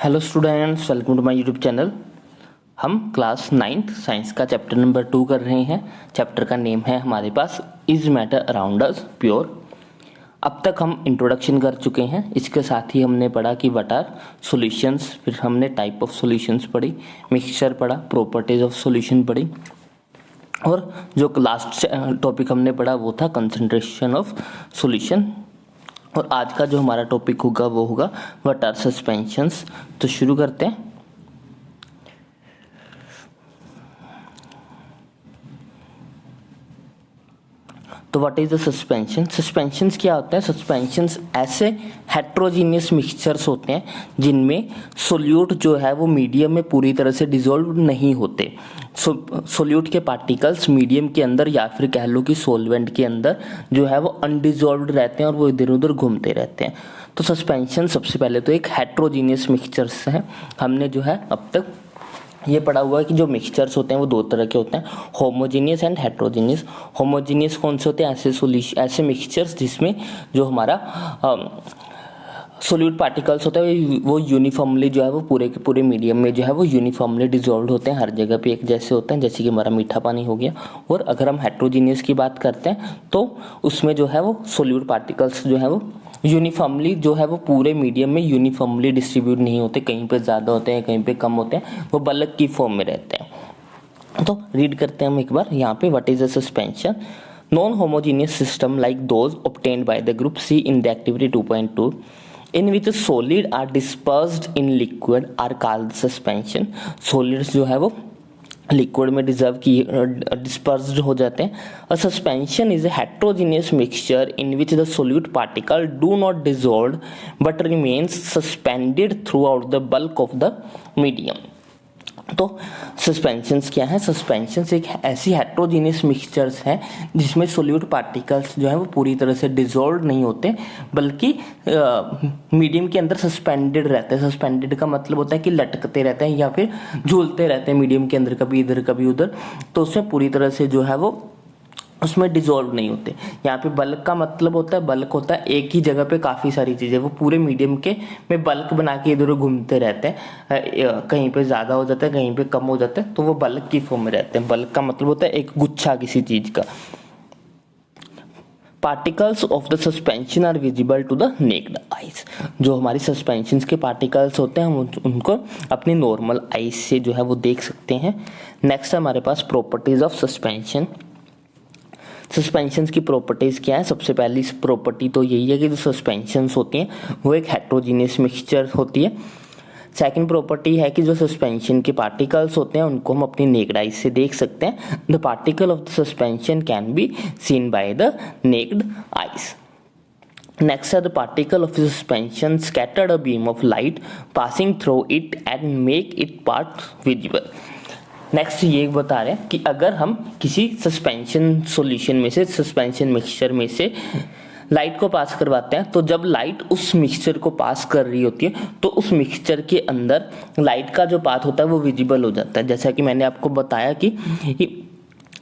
Hello students, welcome to my YouTube channel. हम class 9th science का chapter number 2 कर रहे हैं। चैप्टर का नेम है हमारे पास is matter around us pure. अब तक हम इंट्रोडक्शन कर चुके हैं। इसके साथ ही हमने पढ़ा कि व्हाट आर सॉल्यूशंस, फिर हमने टाइप ऑफ सॉल्यूशंस पढ़ी, मिक्सचर पढ़ा, प्रॉपर्टीज ऑफ सॉल्यूशन पढ़ी, और जो लास्ट टॉपिक हमने पढ़ा वो था कंसंट्रेशन ऑफ सॉल्यूशन। और आज का जो हमारा टॉपिक होगा वो होगा व्हाट आर सस्पेंशंस। तो शुरू करते हैं। तो what is the suspension? Suspensions क्या होता है? सस्पेंशंस ऐसे हेट्रोजीनियस मिक्सचर्स होते हैं जिनमें सोल्यूट जो है वो मीडियम में पूरी तरह से डिसॉल्व नहीं होते। सोल्यूट के पार्टिकल्स मीडियम के अंदर या फिर कह लो कि सॉल्वेंट के अंदर जो है वो अनडिसॉल्व्ड रहते हैं और वो इधर उधर घूमते रहते हैं। तो सस्पेंशन सबसे पहले तो एक हेट्रोजीनियस मिक्सचर्स है। हमने जो है अब तक ये पढ़ा हुआ है कि जो मिक्सचर्स होते हैं वो दो तरह के होते हैं, होमोजीनियस एंड हेट्रोजीनियस। होमोजीनियस कौन से होते हैं? ऐसे मिक्सचर्स जिसमें जो हमारा सोल्यूट पार्टिकल्स होते हैं वो यूनिफॉर्मली जो है वो पूरे के पूरे मीडियम में जो है वो यूनिफॉर्मली डिसॉल्व होते हैं, हर जगह पे एक जैसे होते हैं, जैसे कि हमारा मीठा पानी हो गया। और अगर हम हेट्रोजीनियस की बात करते हैं तो उसमें जो है वो सोल्यूट पार्टिकल्स जो है वो यूनिफॉर्मली जो है वो पूरे मीडियम में यूनिफॉर्मली डिस्ट्रीब्यूट नहीं होते, कहीं पे ज़्यादा होते हैं कहीं पे कम होते हैं, वो बल्क की फॉर्म में रहते हैं। तो रीड करते हैं हम एक बार यहाँ पे। What is a suspension? Non homogeneous system like those obtained by the group C in the activity 2.2 in which solid are dispersed in liquid are called suspension। solids जो है वो लिक्विड में डिस्पर्स्ड हो जाते हैं। अ suspension is a heterogeneous mixture in which the solute particle do not dissolve but remains suspended through out the bulk of the medium. तो suspensions क्या है? सस्पेंशंस एक ऐसी हेट्रोजीनियस मिक्सचर्स हैं जिसमें सोल्यूट पार्टिकल्स जो है वो पूरी तरह से डिसॉल्व नहीं होते बल्कि मीडियम के अंदर सस्पेंडेड रहते हैं। सस्पेंडेड का मतलब होता है कि लटकते रहते हैं या फिर झूलते रहते हैं मीडियम के अंदर, कभी इधर कभी उधर। तो उसमें पूरी तरह से जो है वो उसमें डिसॉल्व नहीं होते। यहाँ पे बल्क का मतलब होता है, बल्क होता है एक ही जगह पे काफ़ी सारी चीज़ें वो पूरे मीडियम के में बल्क बना के इधर घूमते रहते हैं, कहीं पे ज़्यादा हो जाता है कहीं पे कम हो जाता है, तो वो बल्क की फॉर्म में रहते हैं। बल्क का मतलब होता है एक गुच्छा किसी चीज़ का। Particles of the suspension are visible to the naked eyes. जो हमारी सस्पेंशन के पार्टिकल्स होते हैं हम उनको अपनी नॉर्मल आइज से जो है वो देख सकते हैं। नेक्स्ट है हमारे पास प्रॉपर्टीज ऑफ सस्पेंशन। सस्पेंशंस की प्रॉपर्टीज क्या है? सबसे पहली प्रॉपर्टी तो यही है कि जो सस्पेंशंस होती हैं वो एक हेट्रोजीनियस मिक्सचर होती है। सेकंड प्रॉपर्टी है कि जो सस्पेंशन के पार्टिकल्स होते हैं उनको हम अपनी नेक्ड आइज से देख सकते हैं। The particle of the suspension can be seen by the naked eyes. Next are the particle of suspension scattered a beam of light passing through it and make it part visible। Next ये बता रहे हैं कि अगर हम किसी suspension solution में से, सस्पेंशन मिक्सचर में से लाइट को पास करवाते हैं तो जब लाइट उस मिक्सचर को पास कर रही होती है तो उस मिक्सचर के अंदर लाइट का जो पाथ होता है वो विजिबल हो जाता है। जैसा कि मैंने आपको बताया कि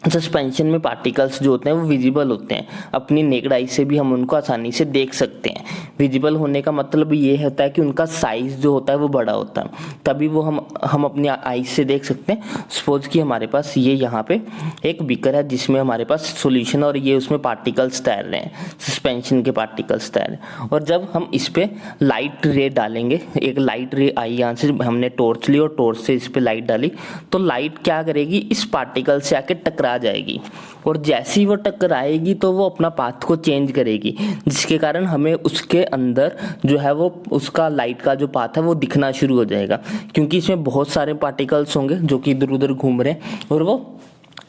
सस्पेंशन में पार्टिकल्स जो होते हैं वो विजिबल होते हैं, अपनी नेक्ड आई से भी हम उनको आसानी से देख सकते हैं। विजिबल होने का मतलब ये होता है कि उनका साइज जो होता है वो बड़ा होता है, तभी वो हम अपनी आई से देख सकते हैं। सपोज कि हमारे पास ये यहाँ पे एक बीकर है जिसमें हमारे पास सॉल्यूशन और ये उसमें पार्टिकल्स तैर रहे हैं, सस्पेंशन के पार्टिकल्स तैर रहे हैं। और जब हम इस पे लाइट रे डालेंगे, एक लाइट रे आई यहाँ से, हमने टॉर्च ली और टॉर्च से इस पे लाइट डाली, तो लाइट क्या करेगी? इस पार्टिकल से आके टकरा जाएगी और जैसी वो टकराएगी तो वो अपना पाथ को चेंज करेगी, जिसके कारण हमें उसके अंदर जो है वो उसका लाइट का जो पाथ है वो दिखना शुरू हो जाएगा, क्योंकि इसमें बहुत सारे पार्टिकल्स होंगे जो कि इधर उधर घूम रहे हैं और वो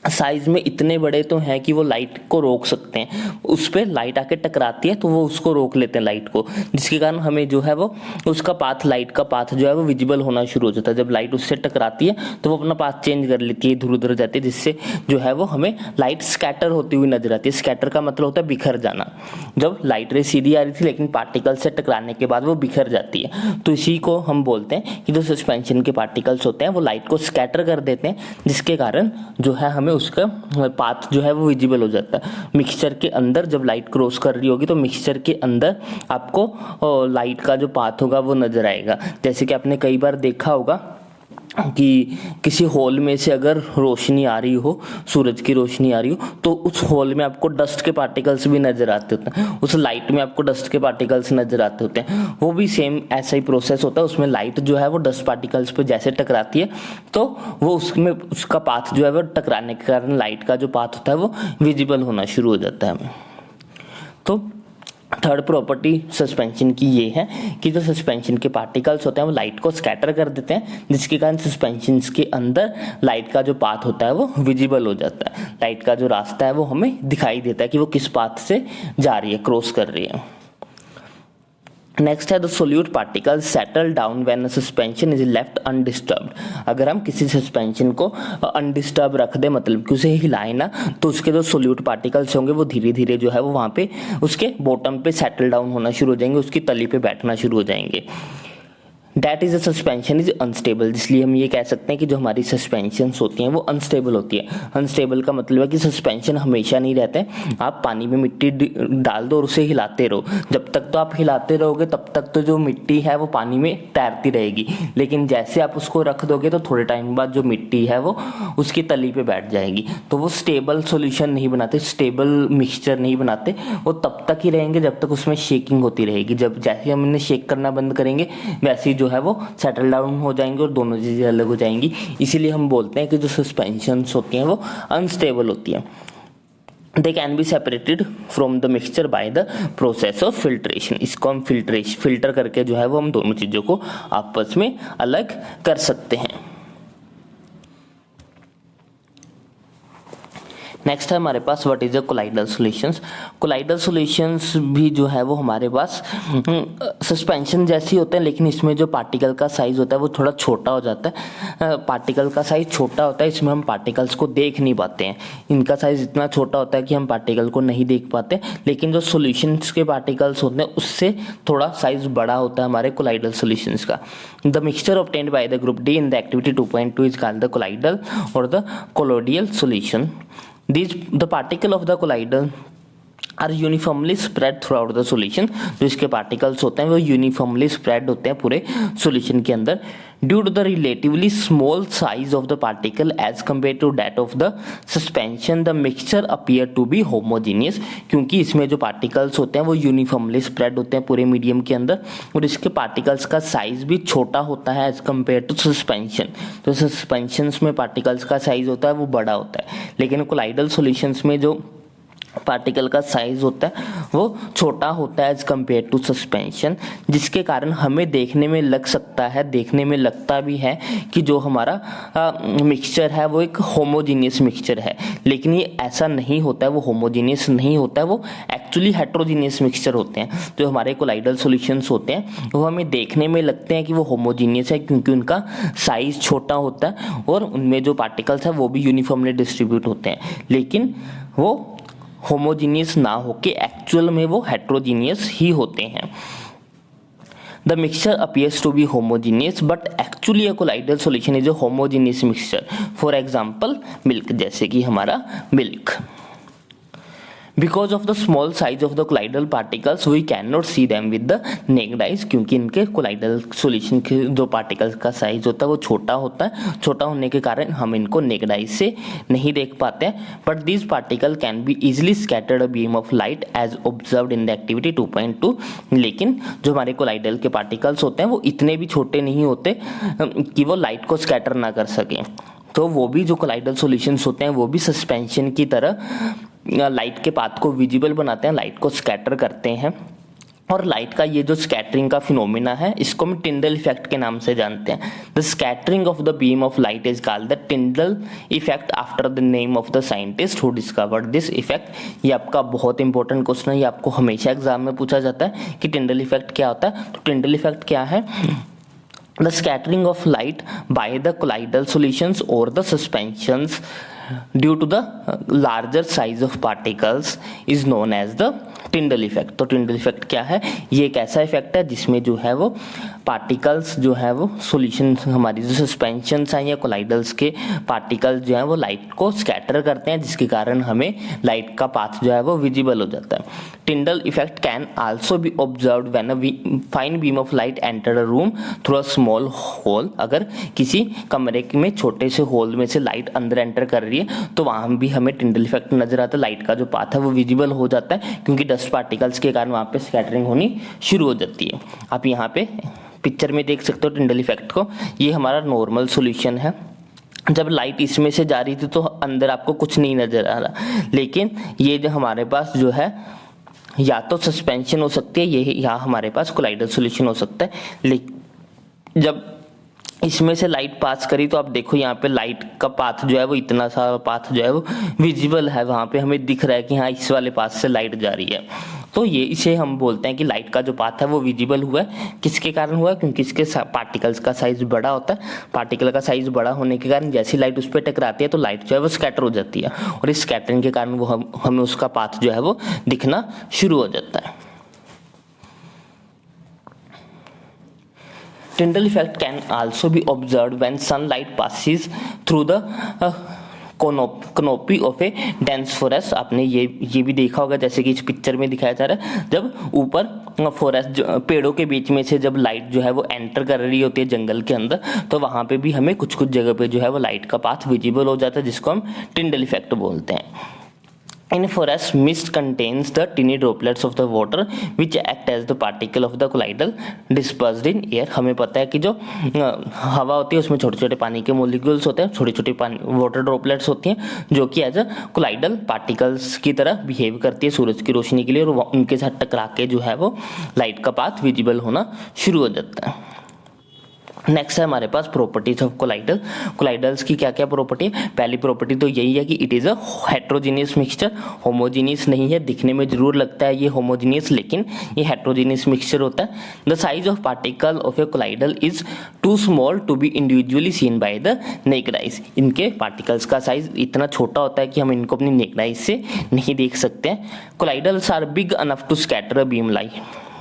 साइज में इतने बड़े तो हैं कि वो लाइट को रोक सकते हैं। उस पर लाइट आके टकराती है तो वो उसको रोक लेते हैं लाइट को, जिसके कारण हमें जो है वो उसका पाथ, लाइट का पाथ जो है वो विजिबल होना शुरू हो जाता है। जब लाइट उससे टकराती है तो वो अपना पाथ चेंज कर लेती है, इधर उधर जाती है, जिससे जो है वो हमें लाइट स्कैटर होती हुई नजर आती है। स्कैटर का मतलब होता है बिखर जाना। जब लाइट रे सीधी आ रही थी लेकिन पार्टिकल से टकराने के बाद वो बिखर जाती है, तो इसी को हम बोलते हैं कि जो सस्पेंशन के पार्टिकल्स होते हैं वो लाइट को स्कैटर कर देते हैं, जिसके कारण जो है हमें हमें उसका पाथ जो है वो विजिबल हो जाता है। मिक्सचर के अंदर जब लाइट क्रॉस कर रही होगी तो मिक्सचर के अंदर आपको लाइट का जो पाथ होगा वो नजर आएगा। जैसे कि आपने कई बार देखा होगा कि किसी हॉल में से अगर रोशनी आ रही हो, सूरज की रोशनी आ रही हो, तो उस हॉल में आपको डस्ट के पार्टिकल्स भी नजर आते होते हैं, उस लाइट में आपको डस्ट के पार्टिकल्स नजर आते होते हैं। वो भी सेम ऐसा ही प्रोसेस होता है, उसमें लाइट जो है वो डस्ट पार्टिकल्स पे जैसे टकराती है तो वो उसमें उसका पाथ जो है वो टकराने के कारण लाइट का जो पाथ होता है वो विजिबल होना शुरू हो जाता है हमें। तो थर्ड प्रॉपर्टी सस्पेंशन की ये है कि जो सस्पेंशन के पार्टिकल्स होते हैं वो लाइट को स्कैटर कर देते हैं, जिसके कारण सस्पेंशन के अंदर लाइट का जो पाथ होता है वो विजिबल हो जाता है। लाइट का जो रास्ता है वो हमें दिखाई देता है कि वो किस पाथ से जा रही है, क्रॉस कर रही है। नेक्स्ट है the solute particle settle down when suspension is left undisturbed. अगर हम किसी सस्पेंशन को अनडिस्टर्ब रख दे, मतलब कि उसे हिलाए ना, तो उसके जो सोल्यूट पार्टिकल्स होंगे वो धीरे धीरे जो है वो वहां पे उसके बॉटम पे सेटल डाउन होना शुरू हो जाएंगे, उसकी तली पे बैठना शुरू हो जाएंगे। That is a suspension is unstable. इसलिए हम ये कह सकते हैं कि जो हमारी सस्पेंशन होती हैं वो अनस्टेबल होती है। अनस्टेबल का मतलब है कि सस्पेंशन हमेशा नहीं रहते। आप पानी में मिट्टी डाल दो और उसे हिलाते रहो, जब तक तो आप हिलाते रहोगे तब तक तो जो मिट्टी है वो पानी में तैरती रहेगी, लेकिन जैसे आप उसको रख दोगे तो थोड़े टाइम बाद जो मिट्टी है वो उसकी तली पे बैठ जाएगी। तो वो स्टेबल सोल्यूशन नहीं बनाते, स्टेबल मिक्सचर नहीं बनाते। वो तब तक ही रहेंगे जब तक उसमें शेकिंग होती रहेगी। जब जैसे हम इन्हें शेक करना बंद करेंगे वैसे जो है वो सेटल डाउन हो जाएंगे और दोनों चीजें अलग हो जाएंगी। इसीलिए हम बोलते हैं कि जो सस्पेंशंस होती हैं वो अनस्टेबल होती हैं। They can be separated from the mixture by the process of filtration। इसको हम फिल्टर करके जो है वो हम दोनों चीजों को आपस में अलग कर सकते हैं। नेक्स्ट है हमारे पास what is a colloidal solutions. Colloidal solutions भी जो है वो हमारे पास सस्पेंशन जैसी होते हैं, लेकिन इसमें जो पार्टिकल का साइज होता है वो थोड़ा छोटा हो जाता है। पार्टिकल का साइज छोटा होता है, इसमें हम पार्टिकल्स को देख नहीं पाते हैं। इनका साइज इतना छोटा होता है कि हम पार्टिकल को नहीं देख पाते, लेकिन जो सॉल्यूशंस के पार्टिकल्स होते हैं उससे थोड़ा साइज बड़ा होता है हमारे कोलाइडल सॉल्यूशंस का। The mixture obtained by the group D in the activity 2.2 is called the colloidal और the colloidal solution. The particle of the colloidal are uniformly spread throughout the solution। जो इसके particles होते हैं वो uniformly spread होते हैं पूरे solution के अंदर। Due to the relatively small size of the particle as compared to that of the suspension, the mixture appear to be homogeneous। क्योंकि इसमें जो particles होते हैं वो uniformly spread होते हैं पूरे medium के अंदर, और इसके particles का size भी छोटा होता है as compared to suspension। तो suspensions में particles का size होता है वो बड़ा होता है, लेकिन colloidal solutions में जो पार्टिकल का साइज होता है वो छोटा होता है एज कम्पेयर टू सस्पेंशन, जिसके कारण हमें देखने में लग सकता है, देखने में लगता भी है कि जो हमारा मिक्सचर है वो एक होमोजीनियस मिक्सचर है, लेकिन ये ऐसा नहीं होता है। वो होमोजीनियस नहीं होता है, वो एक्चुअली हेट्रोजीनियस मिक्सचर होते हैं। जो हमारे कोलाइडल सॉल्यूशंस होते हैं वो हमें देखने में लगते हैं कि वो होमोजीनियस है, क्योंकि उनका साइज छोटा होता है और उनमें जो पार्टिकल्स है वो भी यूनिफॉर्मली डिस्ट्रीब्यूट होते हैं, लेकिन वो होमोजीनियस ना होके एक्चुअल में वो हेट्रोजीनियस ही होते हैं। The mixture appears to be homogeneous, but actually a colloidal solution is a homogeneous mixture। For example, milk, जैसे कि हमारा milk। Because of the small size of the colloidal particles, we cannot see them with the naked eyes। क्योंकि इनके colloidal solution के जो particles का size होता है वो छोटा होता है, छोटा होने के कारण हम इनको naked eyes से नहीं देख पाते हैं। But these particles can be easily scattered a beam of light as observed in the activity 2.2। लेकिन जो हमारे colloidal के particles होते हैं वो इतने भी छोटे नहीं होते कि वो लाइट को स्कैटर ना कर सकें। तो वो भी जो कोलाइडल सॉल्यूशंस होते हैं वो भी सस्पेंशन की तरह लाइट के पाथ को विजिबल बनाते हैं, लाइट को स्कैटर करते हैं। और लाइट का ये जो स्कैटरिंग का फिनोमिना है इसको हम टिंडल इफेक्ट के नाम से जानते हैं। The scattering of the beam of light is called the Tyndall effect after the name of the scientist who discovered this effect. ये आपका बहुत इंपॉर्टेंट क्वेश्चन है, ये आपको हमेशा एग्जाम में पूछा जाता है कि टिंडल इफेक्ट क्या होता है। तो टिंडल इफेक्ट क्या है? The scattering of light by the colloidal solutions or the suspensions due to the larger size of particles is known as the Tyndall effect. तो टिंडल इफेक्ट क्या है? ये एक ऐसा इफेक्ट है जिसमें जो है वो पार्टिकल्स जो है वो सॉल्यूशन, हमारी जो सस्पेंशंस हैं या कोलाइडल्स के पार्टिकल्स जो है वो लाइट को स्कैटर करते हैं, जिसके कारण हमें लाइट का पाथ जो है वो विजिबल हो जाता है। Tyndall effect can also be observed when a fine beam of light enter a room through a small hole. अगर किसी कमरे में छोटे से होल में से लाइट अंदर एंटर कर रही है तो वहां भी हमें टिंडल इफेक्ट नजर आता है, लाइट का जो पाथ है वो विजिबल हो जाता है, क्योंकि डस्ट पार्टिकल्स के कारण वहां पे स्कैटरिंग होनी शुरू हो जाती है। आप यहाँ पे पिक्चर में देख सकते हो टिंडल इफेक्ट को। ये हमारा नॉर्मल सॉल्यूशन है। जब लाइट इसमें से जा रही थी तो अंदर आपको कुछ नहीं नजर आ रहा, लेकिन ये जो हमारे पास जो है या तो सस्पेंशन हो सकती है, ये या हमारे पास कोलाइडल सॉल्यूशन हो सकता है। लेकिन जब इसमें से लाइट पास करी तो आप देखो यहाँ पे लाइट का पाथ जो है वो इतना सा पाथ जो है वो विजिबल है, वहां पे हमें दिख रहा है कि हाँ इस वाले पाथ से लाइट जा रही है। तो ये इसे हम बोलते हैं कि लाइट का जो पाथ है वो विजिबल हुआ है। किसके कारण हुआ है? क्योंकि इसके पार्टिकल्स का साइज बड़ा होता है। पार्टिकल का साइज बड़ा होने के कारण जैसी लाइट उस पर टकराती है तो लाइट जो है वो स्कैटर हो जाती है, और इस स्कैटरिंग के कारण वो हमें उसका पाथ जो है वो दिखना शुरू हो जाता है। Tyndall effect can also be observed when sunlight passes through the canopy of a dense forest। आपने ये भी देखा होगा, जैसे कि इस पिक्चर में दिखाया जा रहा है, जब ऊपर फॉरेस्ट पेड़ों के बीच में से जब लाइट जो है वो एंटर कर रही होती है जंगल के अंदर, तो वहां पे भी हमें कुछ कुछ जगह पे जो है वो लाइट का पाथ विजिबल हो जाता है, जिसको हम टिंडल इफेक्ट बोलते हैं। In forest, mist contains the tiny droplets of the water which act as the particle of the colloidal dispersed in air। हमें पता है कि जो हवा होती है उसमें छोटे छोटे पानी के मोलिक्यूल्स होते हैं, छोटी छोटी वाटर ड्रॉपलेट्स होती हैं जो कि एज अ कोलाइडल पार्टिकल्स की तरह बिहेव करती है सूरज की रोशनी के लिए, और उनके साथ टकरा के जो है वो लाइट का पाथ विजिबल होना शुरू हो जाता है। नेक्स्ट है हमारे पास प्रॉपर्टीज ऑफ कोलाइडल। कोलाइडल्स की क्या क्या प्रॉपर्टी है? पहली प्रॉपर्टी तो यही है कि it is a heterogeneous mixture. Homogeneous नहीं है, दिखने में जरूर लगता है ये होमोजीनियस, लेकिन ये हेट्रोजीनियस मिक्सचर होता है। The size of particle of a colloidal is too small to be individually seen by the naked eyes. इनके पार्टिकल्स का साइज इतना छोटा होता है कि हम इनको अपनी नेकेड आइज से नहीं देख सकते हैं। Colloidals are big enough to scatter a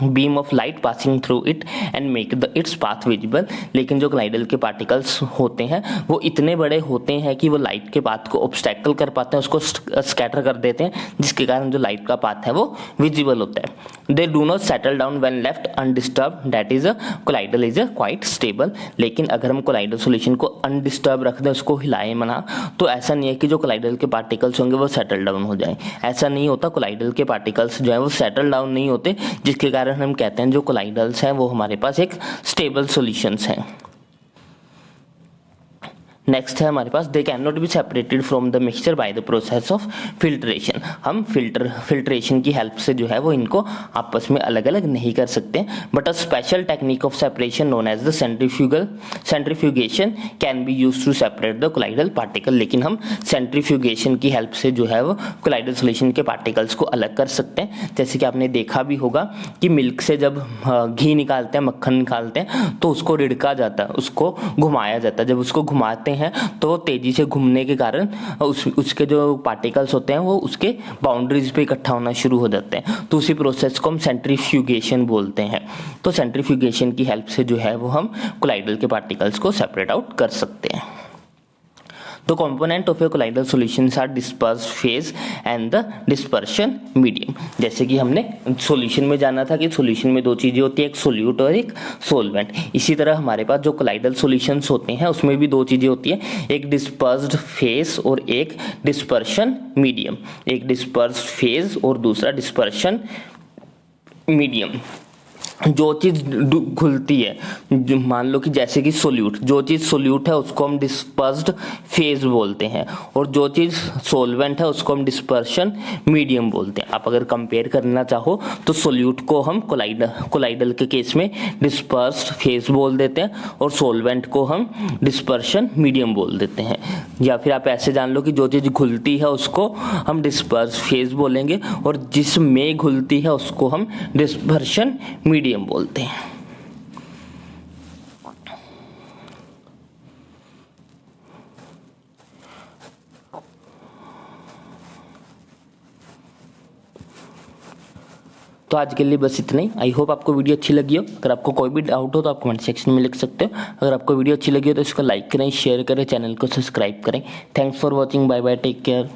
beam of light passing through it and make its path visible. लेकिन जो कोलाइडल के पार्टिकल्स होते हैं वो इतने बड़े होते हैं कि वो लाइट के पाथ को ऑब्स्टैकल कर पाते हैं, उसको स्कैटर कर देते हैं, जिसके कारण जो लाइट का पाथ है वो विजिबल होता है। They do not settle down when left undisturb, that is a colloidal is a quite stable. लेकिन अगर हम कोलाइडल सॉल्यूशन को अनडिस्टर्ब रख दें, उसको हिलाएं मना, तो ऐसा नहीं है कि जो कोलाइडल के पार्टिकल्स होंगे वो सेटल डाउन हो जाएं। ऐसा नहीं होता, कोलाइडल के पार्टिकल्स जो है वो सेटल डाउन नहीं होते, जिसके कारण हम कहते हैं जो कोलाइडल्स हैं वो हमारे पास एक स्टेबल सॉल्यूशंस हैं। नेक्स्ट है हमारे पास they can not be separated from the mixture by the process of filtration. हम फिल्ट्रेशन की हेल्प से जो है वो इनको आपस में अलग अलग नहीं कर सकते, but a special technique of separation known as the centrifugation can be used to separate the colloidal particle. लेकिन हम सेंट्रीफ्यूगेशन की हेल्प से जो है वो कोलाइडल सॉल्यूशन के पार्टिकल्स को अलग कर सकते हैं। जैसे कि आपने देखा भी होगा कि मिल्क से जब घी निकालते हैं, मक्खन निकालते हैं, तो उसको रिड़का जाता है, उसको घुमाया जाता है। जब उसको घुमाते हैं तो तेजी से घूमने के कारण उसके जो पार्टिकल्स होते हैं वो उसके बाउंड्रीज पे इकट्ठा होना शुरू हो जाते हैं, तो उसी प्रोसेस को हम सेंट्रीफ्यूगेशन बोलते हैं। तो सेंट्रीफ्यूगेशन की हेल्प से जो है वो हम कोलाइडल के पार्टिकल्स को सेपरेट आउट कर सकते हैं। The component of a colloidal solutions are dispersed phase and the dispersion medium। जैसे कि हमने सॉल्यूशन में जाना था कि सॉल्यूशन में दो चीजें होती है, एक सोल्यूट और एक सोलवेंट। इसी तरह हमारे पास जो कोलाइडल सॉल्यूशंस होते हैं उसमें भी दो चीजें होती है, एक डिस्पर्स्ड फेज और एक डिस्पर्शन मीडियम। एक डिस्पर्स्ड फेज और दूसरा डिस्पर्शन मीडियम। जो चीज घुलती है, मान लो कि जैसे कि सोल्यूट, जो चीज सोल्यूट है उसको हम डिस्पर्स्ड फेज बोलते हैं, और जो चीज सोलवेंट है उसको हम डिस्पर्शन मीडियम बोलते हैं। आप अगर कंपेयर करना चाहो तो सोल्यूट को हम कोलाइडल के केस में डिस्पर्स्ड फेज बोल देते हैं, और सोलवेंट को हम डिस्पर्शन मीडियम बोल देते हैं। या फिर आप ऐसे जान लो कि जो चीज घुलती है उसको हम डिस्पर्स्ड फेज बोलेंगे, और जिसमें घुलती है उसको हम डिस्पर्शन मीडियम बोलते हैं। तो आज के लिए बस इतना ही। आई होप आपको वीडियो अच्छी लगी हो। अगर आपको कोई भी डाउट हो तो आप कमेंट सेक्शन में लिख सकते हो। अगर आपको वीडियो अच्छी लगी हो तो इसको लाइक करें, शेयर करें, चैनल को सब्सक्राइब करें। Thanks for watching, bye bye, take care.